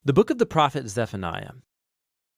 The book of the prophet Zephaniah.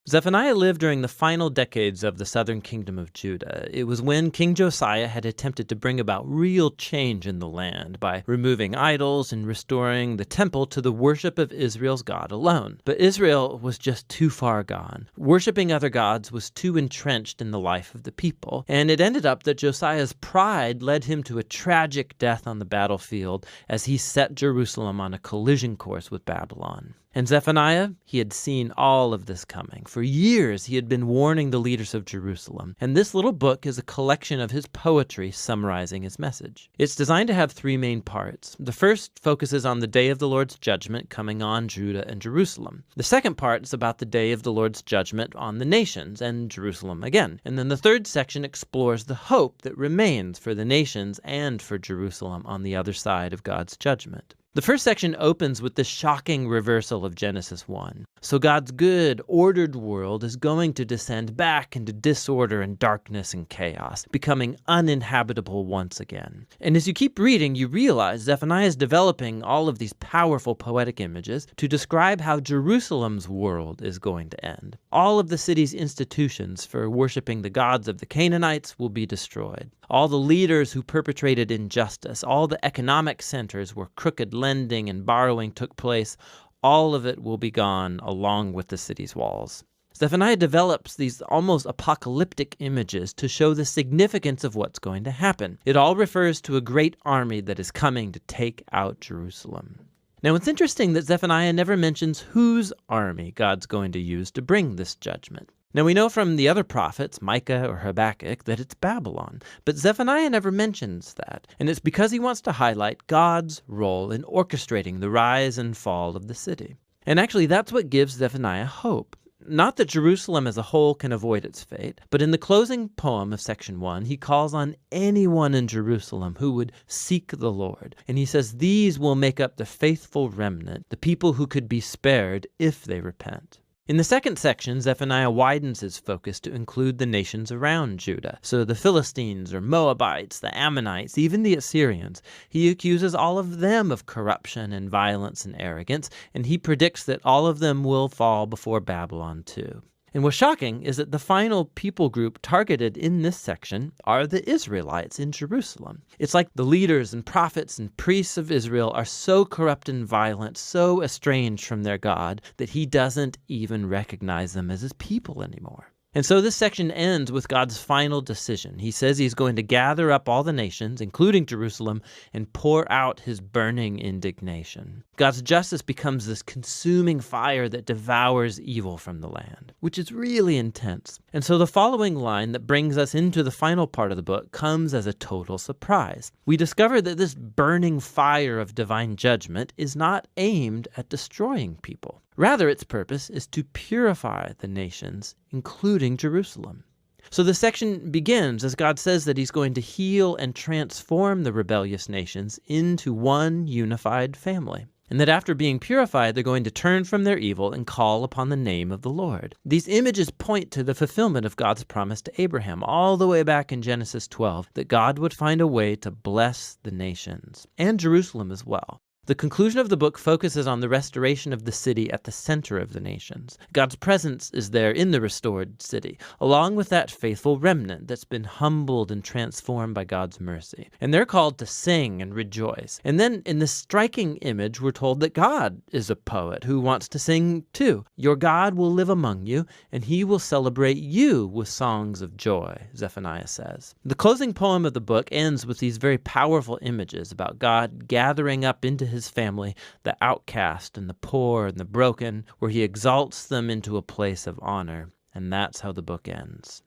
Zephaniah lived during the final decades of the southern kingdom of Judah. It was when King Josiah had attempted to bring about real change in the land by removing idols and restoring the temple to the worship of Israel's God alone. But Israel was just too far gone. Worshipping other gods was too entrenched in the life of the people, and it ended up that Josiah's pride led him to a tragic death on the battlefield as he set Jerusalem on a collision course with Babylon. And Zephaniah, he had seen all of this coming. For years, he had been warning the leaders of Jerusalem, and this little book is a collection of his poetry summarizing his message. It's designed to have three main parts. The first focuses on the day of the Lord's judgment coming on Judah and Jerusalem. The second part is about the day of the Lord's judgment on the nations and Jerusalem again. And then the third section explores the hope that remains for the nations and for Jerusalem on the other side of God's judgment. The first section opens with the shocking reversal of Genesis 1. So God's good, ordered world is going to descend back into disorder and darkness and chaos, becoming uninhabitable once again. And as you keep reading, you realize Zephaniah is developing all of these powerful poetic images to describe how Jerusalem's world is going to end. All of the city's institutions for worshiping the gods of the Canaanites will be destroyed. All the leaders who perpetrated injustice, all the economic centers where crooked lending and borrowing took place, all of it will be gone along with the city's walls. Zephaniah develops these almost apocalyptic images to show the significance of what's going to happen. It all refers to a great army that is coming to take out Jerusalem. Now, it's interesting that Zephaniah never mentions whose army God's going to use to bring this judgment. Now, we know from the other prophets, Micah or Habakkuk, that it's Babylon, but Zephaniah never mentions that, and it's because he wants to highlight God's role in orchestrating the rise and fall of the city. And actually, that's what gives Zephaniah hope. Not that Jerusalem as a whole can avoid its fate, but in the closing poem of section 1, he calls on anyone in Jerusalem who would seek the Lord. And he says these will make up the faithful remnant, the people who could be spared if they repent. In the second section, Zephaniah widens his focus to include the nations around Judah. So the Philistines or Moabites, the Ammonites, even the Assyrians. He accuses all of them of corruption and violence and arrogance, and he predicts that all of them will fall before Babylon too. And what's shocking is that the final people group targeted in this section are the Israelites in Jerusalem. It's like the leaders and prophets and priests of Israel are so corrupt and violent, so estranged from their God, that he doesn't even recognize them as his people anymore. And so this section ends with God's final decision. He says he's going to gather up all the nations, including Jerusalem, and pour out his burning indignation. God's justice becomes this consuming fire that devours evil from the land, which is really intense. And so the following line that brings us into the final part of the book comes as a total surprise. We discover that this burning fire of divine judgment is not aimed at destroying people. Rather, its purpose is to purify the nations, including Jerusalem. So the section begins as God says that he's going to heal and transform the rebellious nations into one unified family. And that after being purified, they're going to turn from their evil and call upon the name of the Lord. These images point to the fulfillment of God's promise to Abraham all the way back in Genesis 12, that God would find a way to bless the nations, and Jerusalem as well. The conclusion of the book focuses on the restoration of the city at the center of the nations. God's presence is there in the restored city, along with that faithful remnant that's been humbled and transformed by God's mercy. And they're called to sing and rejoice. And then in this striking image, we're told that God is a poet who wants to sing too. Your God will live among you, and he will celebrate you with songs of joy, Zephaniah says. The closing poem of the book ends with these very powerful images about God gathering up into his family, the outcast and the poor and the broken, where he exalts them into a place of honor. And that's how the book ends.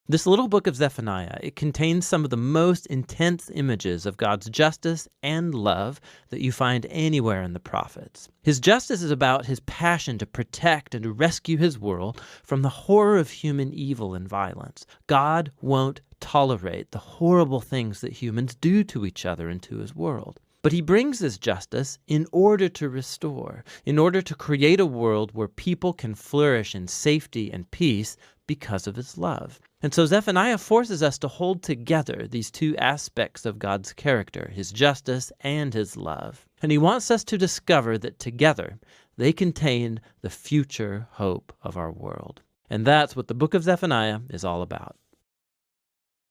This little book of Zephaniah, it contains some of the most intense images of God's justice and love that you find anywhere in the prophets. His justice is about his passion to protect and to rescue his world from the horror of human evil and violence. God won't tolerate the horrible things that humans do to each other and to his world. But he brings his justice in order to restore, in order to create a world where people can flourish in safety and peace because of his love. And so Zephaniah forces us to hold together these two aspects of God's character, his justice and his love. And he wants us to discover that together they contain the future hope of our world. And that's what the book of Zephaniah is all about.